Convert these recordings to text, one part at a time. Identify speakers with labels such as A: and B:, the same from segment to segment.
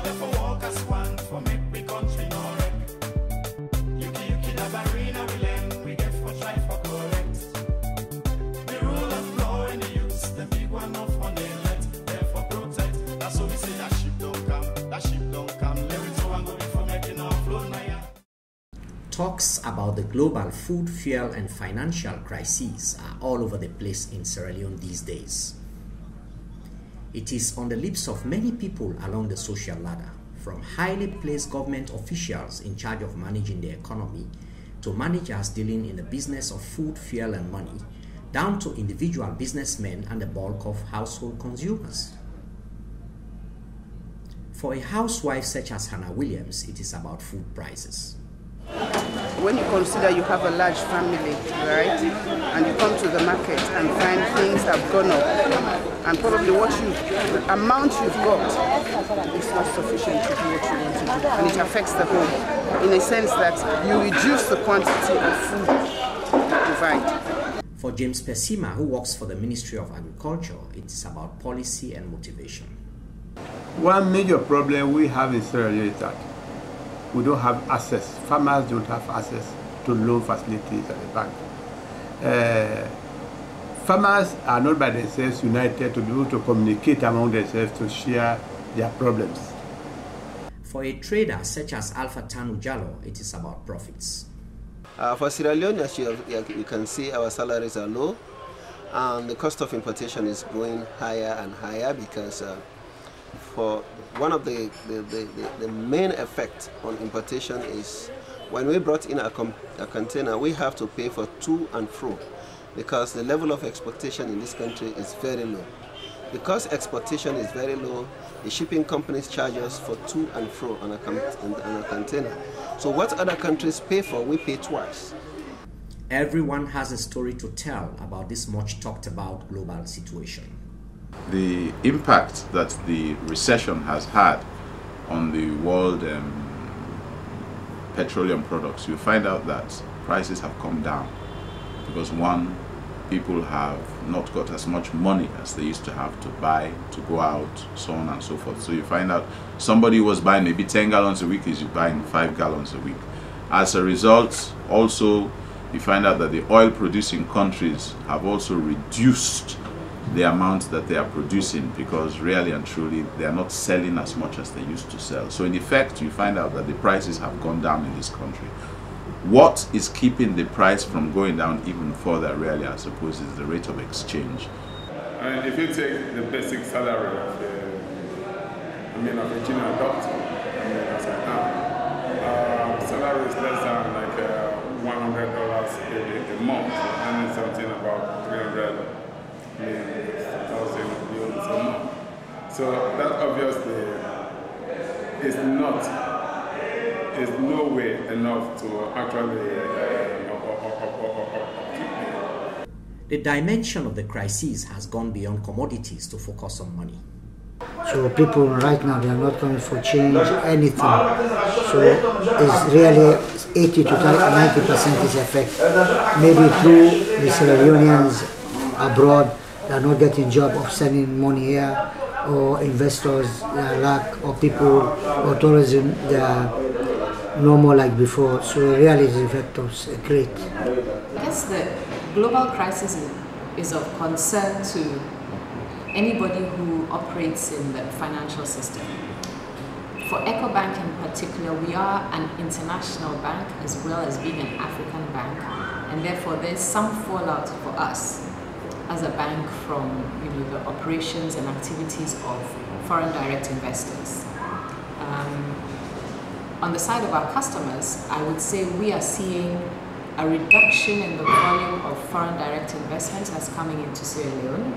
A: Therefore walk as one for make we country no wreck. Yuki the barina we learn, we get for try for correct. The rule of law and the use, the big one off on the let, therefore protect. That's what we say, that ship don't come, that ship don't come. Let it so and go before making our flow now.
B: Talks about the global food, fuel and financial crises are all over the place in Sierra Leone these days. It is on the lips of many people along the social ladder, from highly placed government officials in charge of managing the economy, to managers dealing in the business of food, fuel and money, down to individual businessmen and the bulk of household consumers. For a housewife such as Hannah Williams, it is about food prices.
C: When you consider you have a large family, right, and you come to the market and find things have gone up, and probably the amount you've got is not sufficient to do what you want to do, and it affects the home in a sense that you reduce the quantity of food you provide.
B: For James Pesima, who works for the Ministry of Agriculture, it is about policy and motivation.
D: One major problem we have in Sierra Leone is that we don't have access. Farmers don't have access to loan facilities at the bank. Farmers are not by themselves united to be able to communicate among themselves to share their problems.
B: For a trader such as Alpha Tanu Jallo, it is about profits.
E: For Sierra Leone, as you can see, our salaries are low, and the cost of importation is going higher and higher because for one of the main effects on importation is when we brought in a container, we have to pay for to and fro because the level of exportation in this country is very low. Because exportation is very low, the shipping companies charge us for to and fro on a container. So what other countries pay for, we pay twice.
B: Everyone has a story to tell about this much talked about global situation.
F: The impact that the recession has had on the world petroleum products, you find out that prices have come down because one, people have not got as much money as they used to have to buy, to go out, so on and so forth. So you find out somebody who was buying maybe 10 gallons a week is buying 5 gallons a week. As a result, also you find out that the oil producing countries have also reduced the amount that they are producing because really and truly they are not selling as much as they used to sell. So in effect, you find out that the prices have gone down in this country. What is keeping the price from going down even further really, I suppose, is the rate of exchange.
G: And if you take the basic salary of a junior doctor, as I am, salary is less than like $100 a month, and it's something about 300,000 a month. So that obviously is no way enough to actually keep me.
B: The dimension of the crisis has gone beyond commodities to focus on money.
H: So people right now, they are not coming for change, anything. So it's really 80 to 90% is effect. Maybe through the Sierra Leoneans abroad, they are not getting job of sending money here, or investors lack, or people, or tourism, they are no more like before. So really the effect is great.
I: I guess the global crisis is of concern to anybody who operates in the financial system. For EcoBank in particular, we are an international bank as well as being an African bank, and therefore there's some fallout for us as a bank from the operations and activities of foreign direct investors. On the side of our customers, I would say we are seeing a reduction in the volume of foreign direct investments that's coming into Sierra Leone.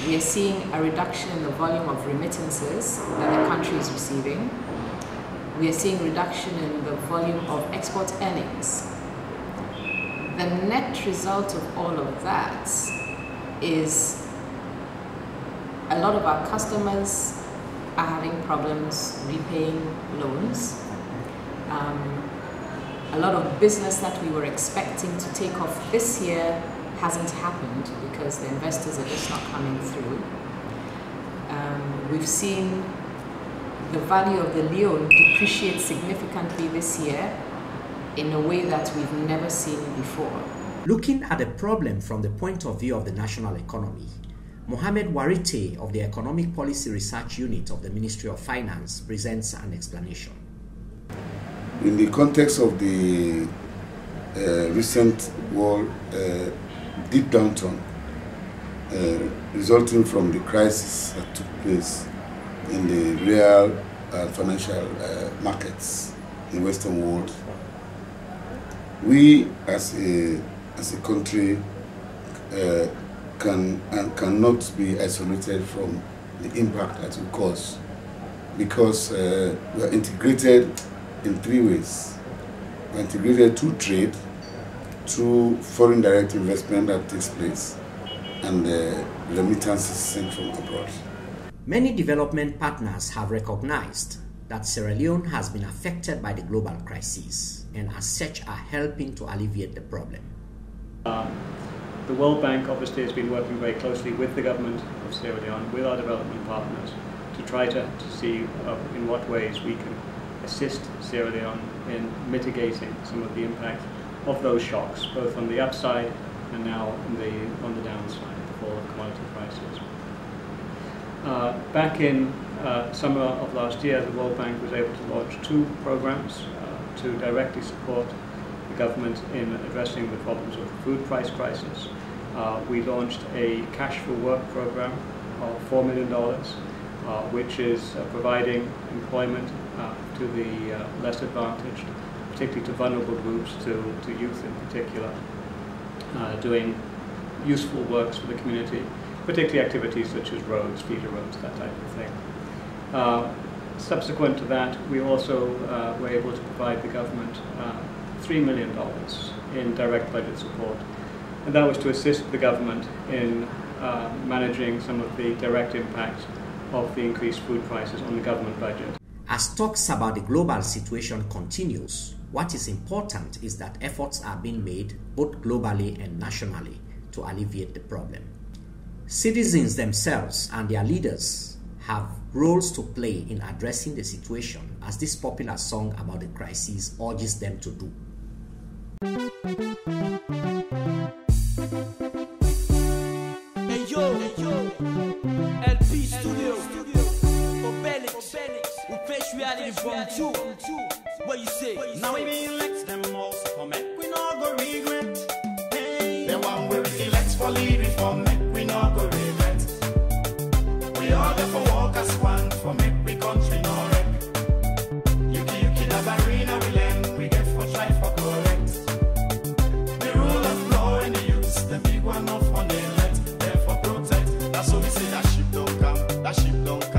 I: We are seeing a reduction in the volume of remittances that the country is receiving. We are seeing reduction in the volume of export earnings. The net result of all of that is a lot of our customers are having problems repaying loans. A lot of business that we were expecting to take off this year hasn't happened because the investors are just not coming through. We've seen the value of the leone depreciate significantly this year in a way that we've never seen before.
B: Looking at the problem from the point of view of the national economy, Mohamed Warite of the Economic Policy Research Unit of the Ministry of Finance presents an explanation.
J: In the context of the recent world deep downturn resulting from the crisis that took place in the real financial markets in the Western world, we as a country can and cannot be isolated from the impact that will cause, because we are integrated in three ways. We are integrated through trade, through foreign direct investment that takes place, and remittances sent from abroad.
B: Many development partners have recognized that Sierra Leone has been affected by the global crisis and as such are helping to alleviate the problem.
K: The World Bank obviously has been working very closely with the government of Sierra Leone, with our development partners, to try to see in what ways we can assist Sierra Leone in mitigating some of the impact of those shocks, both on the upside and now on the downside, the fall of commodity prices. Back in summer of last year, the World Bank was able to launch two programs to directly support the government in addressing the problems of the food price crisis. We launched a Cash for Work program of $4 million, which is providing employment to the less advantaged, particularly to vulnerable groups, to youth in particular, doing useful works for the community, particularly activities such as roads, feeder roads, that type of thing. Subsequent to that, we also were able to provide the government $3 million in direct budget support, and that was to assist the government in managing some of the direct impact of the increased food prices on the government budget.
B: As talks about the global situation continues, what is important is that efforts are being made both globally and nationally to alleviate the problem. Citizens themselves and their leaders have roles to play in addressing the situation, as this popular song about the crisis urges them to do.
L: Hey yo, LP Studio, Obelix, we face reality from two. What you say?
A: Now we be elect them also for make we not go regret. Hey, the one we elect for lead reform make we not go regret. We all there for walk as one for make we country no wreck. Yuki the barina we learn we get for try for correct. The rule of law and the use the big one off on the let therefore protect. That's what we say, that ship don't come, that ship don't come.